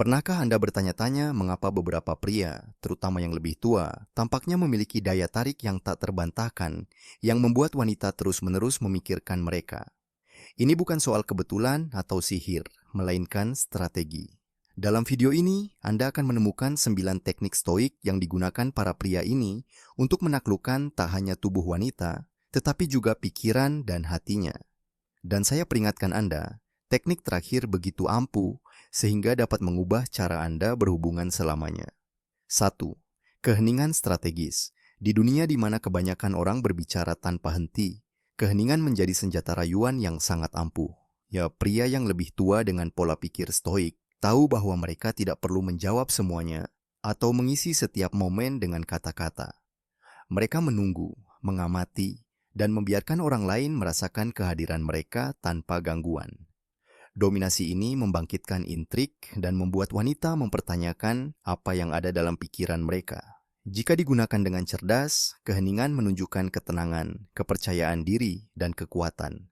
Pernahkah Anda bertanya-tanya mengapa beberapa pria, terutama yang lebih tua, tampaknya memiliki daya tarik yang tak terbantahkan, yang membuat wanita terus-menerus memikirkan mereka? Ini bukan soal kebetulan atau sihir, melainkan strategi. Dalam video ini, Anda akan menemukan 9 teknik stoik yang digunakan para pria ini untuk menaklukkan tak hanya tubuh wanita, tetapi juga pikiran dan hatinya. Dan saya peringatkan Anda, teknik terakhir begitu ampuh sehingga dapat mengubah cara Anda berhubungan selamanya. 1. Keheningan strategis. Di dunia di mana kebanyakan orang berbicara tanpa henti, keheningan menjadi senjata rayuan yang sangat ampuh. Ya, pria yang lebih tua dengan pola pikir stoik tahu bahwa mereka tidak perlu menjawab semuanya atau mengisi setiap momen dengan kata-kata. Mereka menunggu, mengamati, dan membiarkan orang lain merasakan kehadiran mereka tanpa gangguan. Dominasi ini membangkitkan intrik dan membuat wanita mempertanyakan apa yang ada dalam pikiran mereka. Jika digunakan dengan cerdas, keheningan menunjukkan ketenangan, kepercayaan diri, dan kekuatan.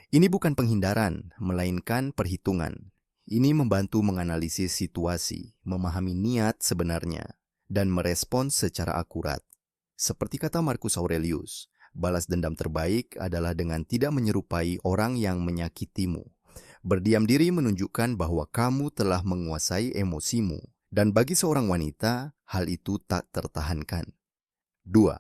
Ini bukan penghindaran, melainkan perhitungan. Ini membantu menganalisis situasi, memahami niat sebenarnya, dan merespons secara akurat. Seperti kata Marcus Aurelius, balas dendam terbaik adalah dengan tidak menyerupai orang yang menyakitimu. Berdiam diri menunjukkan bahwa kamu telah menguasai emosimu, dan bagi seorang wanita, hal itu tak tertahankan. 2.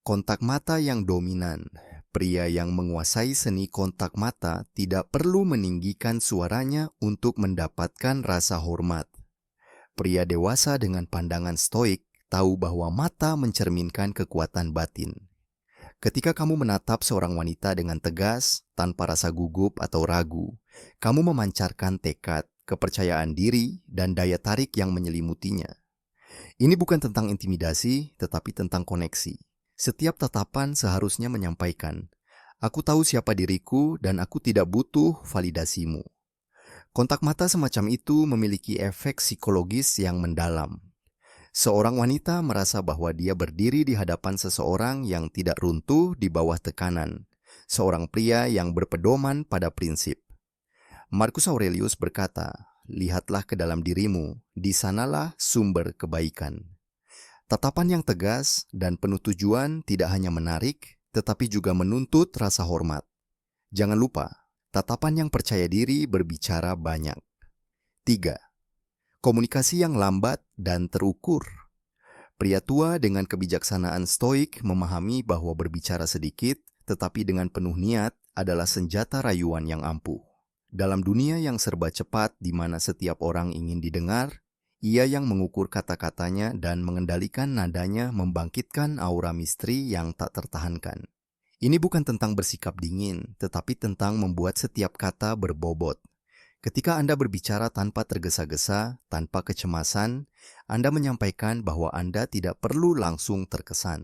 Kontak mata yang dominan. Pria yang menguasai seni kontak mata tidak perlu meninggikan suaranya untuk mendapatkan rasa hormat. Pria dewasa dengan pandangan stoik tahu bahwa mata mencerminkan kekuatan batin. Ketika kamu menatap seorang wanita dengan tegas, tanpa rasa gugup atau ragu, kamu memancarkan tekad, kepercayaan diri, dan daya tarik yang menyelimutinya. Ini bukan tentang intimidasi, tetapi tentang koneksi. Setiap tatapan seharusnya menyampaikan, "Aku tahu siapa diriku dan aku tidak butuh validasimu." Kontak mata semacam itu memiliki efek psikologis yang mendalam. Seorang wanita merasa bahwa dia berdiri di hadapan seseorang yang tidak runtuh di bawah tekanan, seorang pria yang berpedoman pada prinsip. Marcus Aurelius berkata, "Lihatlah ke dalam dirimu, di sanalah sumber kebaikan." Tatapan yang tegas dan penuh tujuan tidak hanya menarik, tetapi juga menuntut rasa hormat. Jangan lupa, tatapan yang percaya diri berbicara banyak. 3. Komunikasi yang lambat dan terukur. Pria tua dengan kebijaksanaan stoik memahami bahwa berbicara sedikit, tetapi dengan penuh niat adalah senjata rayuan yang ampuh. Dalam dunia yang serba cepat di mana setiap orang ingin didengar, ia yang mengukur kata-katanya dan mengendalikan nadanya membangkitkan aura misteri yang tak tertahankan. Ini bukan tentang bersikap dingin, tetapi tentang membuat setiap kata berbobot. Ketika Anda berbicara tanpa tergesa-gesa, tanpa kecemasan, Anda menyampaikan bahwa Anda tidak perlu langsung terkesan.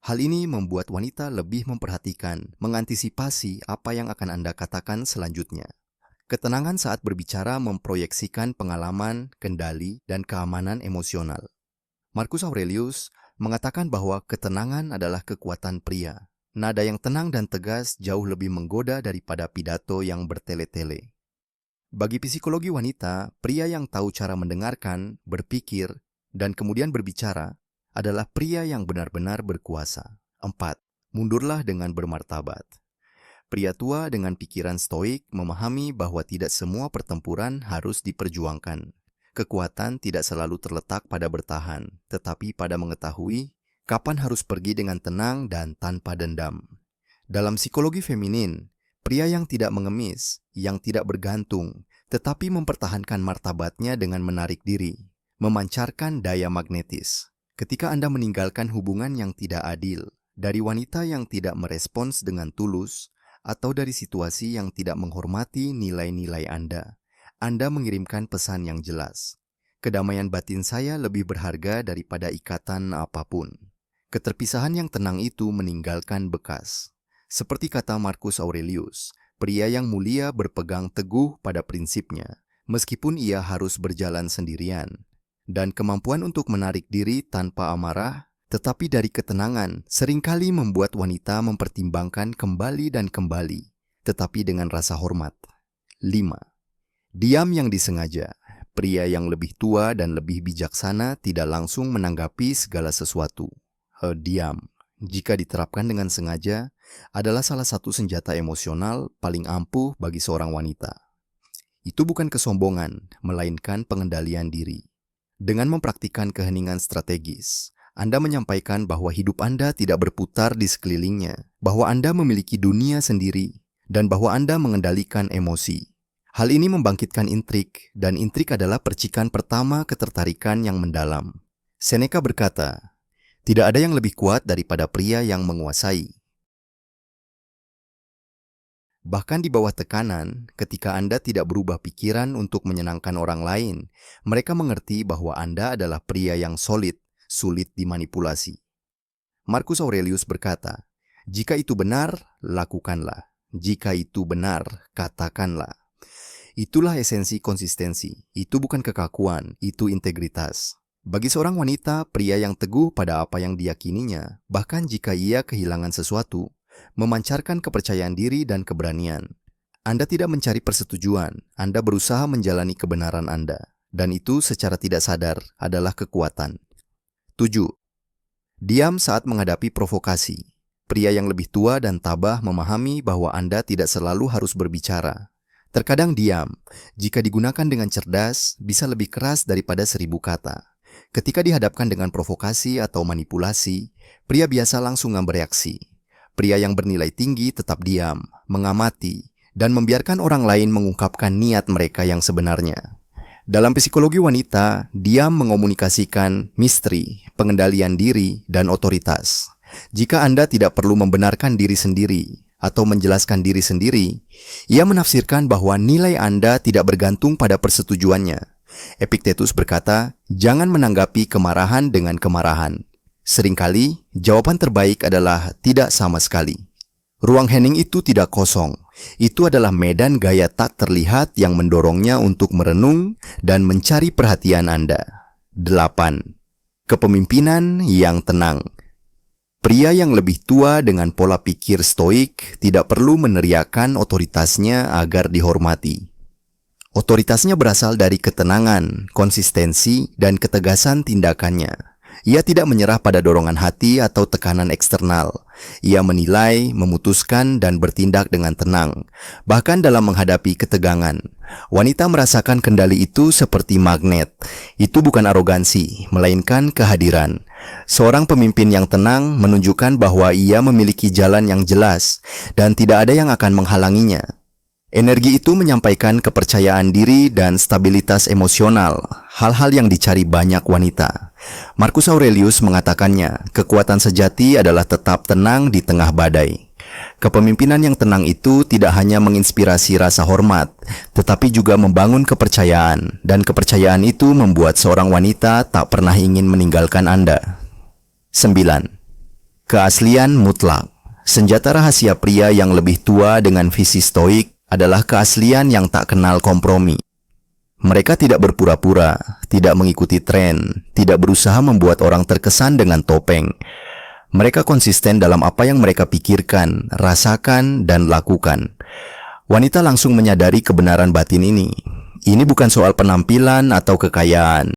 Hal ini membuat wanita lebih memperhatikan, mengantisipasi apa yang akan Anda katakan selanjutnya. Ketenangan saat berbicara memproyeksikan pengalaman, kendali, dan keamanan emosional. Marcus Aurelius mengatakan bahwa ketenangan adalah kekuatan pria. Nada yang tenang dan tegas jauh lebih menggoda daripada pidato yang bertele-tele. Bagi psikologi wanita, pria yang tahu cara mendengarkan, berpikir, dan kemudian berbicara adalah pria yang benar-benar berkuasa. 4. Mundurlah dengan bermartabat. Pria tua dengan pikiran stoik memahami bahwa tidak semua pertempuran harus diperjuangkan. Kekuatan tidak selalu terletak pada bertahan, tetapi pada mengetahui kapan harus pergi dengan tenang dan tanpa dendam. Dalam psikologi feminin, pria yang tidak mengemis, yang tidak bergantung, tetapi mempertahankan martabatnya dengan menarik diri, memancarkan daya magnetis. Ketika Anda meninggalkan hubungan yang tidak adil, dari wanita yang tidak merespons dengan tulus, atau dari situasi yang tidak menghormati nilai-nilai Anda mengirimkan pesan yang jelas. Kedamaian batin saya lebih berharga daripada ikatan apapun. Keterpisahan yang tenang itu meninggalkan bekas. Seperti kata Marcus Aurelius, pria yang mulia berpegang teguh pada prinsipnya, meskipun ia harus berjalan sendirian. Dan kemampuan untuk menarik diri tanpa amarah, tetapi dari ketenangan, seringkali membuat wanita mempertimbangkan kembali dan kembali, tetapi dengan rasa hormat. 5. Diam yang disengaja. Pria yang lebih tua dan lebih bijaksana tidak langsung menanggapi segala sesuatu. Diam, jika diterapkan dengan sengaja, adalah salah satu senjata emosional paling ampuh bagi seorang wanita. Itu bukan kesombongan, melainkan pengendalian diri. Dengan mempraktikkan keheningan strategis, Anda menyampaikan bahwa hidup Anda tidak berputar di sekelilingnya, bahwa Anda memiliki dunia sendiri, dan bahwa Anda mengendalikan emosi. Hal ini membangkitkan intrik, dan intrik adalah percikan pertama ketertarikan yang mendalam. Seneca berkata, "Tidak ada yang lebih kuat daripada pria yang menguasai." Bahkan di bawah tekanan, ketika Anda tidak berubah pikiran untuk menyenangkan orang lain, mereka mengerti bahwa Anda adalah pria yang solid, sulit dimanipulasi. Marcus Aurelius berkata, "Jika itu benar, lakukanlah. Jika itu benar, katakanlah." Itulah esensi konsistensi. Itu bukan kekakuan, itu integritas. Bagi seorang wanita, pria yang teguh pada apa yang diyakininya, bahkan jika ia kehilangan sesuatu, memancarkan kepercayaan diri dan keberanian. Anda tidak mencari persetujuan, Anda berusaha menjalani kebenaran Anda. Dan itu secara tidak sadar adalah kekuatan. 7. Diam saat menghadapi provokasi. Pria yang lebih tua dan tabah memahami bahwa Anda tidak selalu harus berbicara. Terkadang diam, jika digunakan dengan cerdas, bisa lebih keras daripada 1000 kata. Ketika dihadapkan dengan provokasi atau manipulasi, pria biasa langsung bereaksi. Pria yang bernilai tinggi tetap diam, mengamati, dan membiarkan orang lain mengungkapkan niat mereka yang sebenarnya. Dalam psikologi wanita, diam mengomunikasikan misteri, pengendalian diri, dan otoritas. Jika Anda tidak perlu membenarkan diri sendiri, atau menjelaskan diri sendiri, ia menafsirkan bahwa nilai Anda tidak bergantung pada persetujuannya. Epictetus berkata, "Jangan menanggapi kemarahan dengan kemarahan." Seringkali, jawaban terbaik adalah tidak sama sekali. Ruang hening itu tidak kosong. Itu adalah medan gaya tak terlihat yang mendorongnya untuk merenung dan mencari perhatian Anda. 8. Kepemimpinan yang tenang. Pria yang lebih tua dengan pola pikir stoik tidak perlu meneriakkan otoritasnya agar dihormati. Otoritasnya berasal dari ketenangan, konsistensi, dan ketegasan tindakannya. Ia tidak menyerah pada dorongan hati atau tekanan eksternal. Ia menilai, memutuskan, dan bertindak dengan tenang. Bahkan dalam menghadapi ketegangan, wanita merasakan kendali itu seperti magnet. Itu bukan arogansi, melainkan kehadiran. Seorang pemimpin yang tenang menunjukkan bahwa ia memiliki jalan yang jelas dan tidak ada yang akan menghalanginya. Energi itu menyampaikan kepercayaan diri dan stabilitas emosional, hal-hal yang dicari banyak wanita. Marcus Aurelius mengatakannya, kekuatan sejati adalah tetap tenang di tengah badai. Kepemimpinan yang tenang itu tidak hanya menginspirasi rasa hormat, tetapi juga membangun kepercayaan, dan kepercayaan itu membuat seorang wanita tak pernah ingin meninggalkan Anda. 9. Keaslian mutlak. Senjata rahasia pria yang lebih tua dengan visi stoik adalah keaslian yang tak kenal kompromi. Mereka tidak berpura-pura, tidak mengikuti tren, tidak berusaha membuat orang terkesan dengan topeng. Mereka konsisten dalam apa yang mereka pikirkan, rasakan, dan lakukan. Wanita langsung menyadari kebenaran batin ini. Ini bukan soal penampilan atau kekayaan,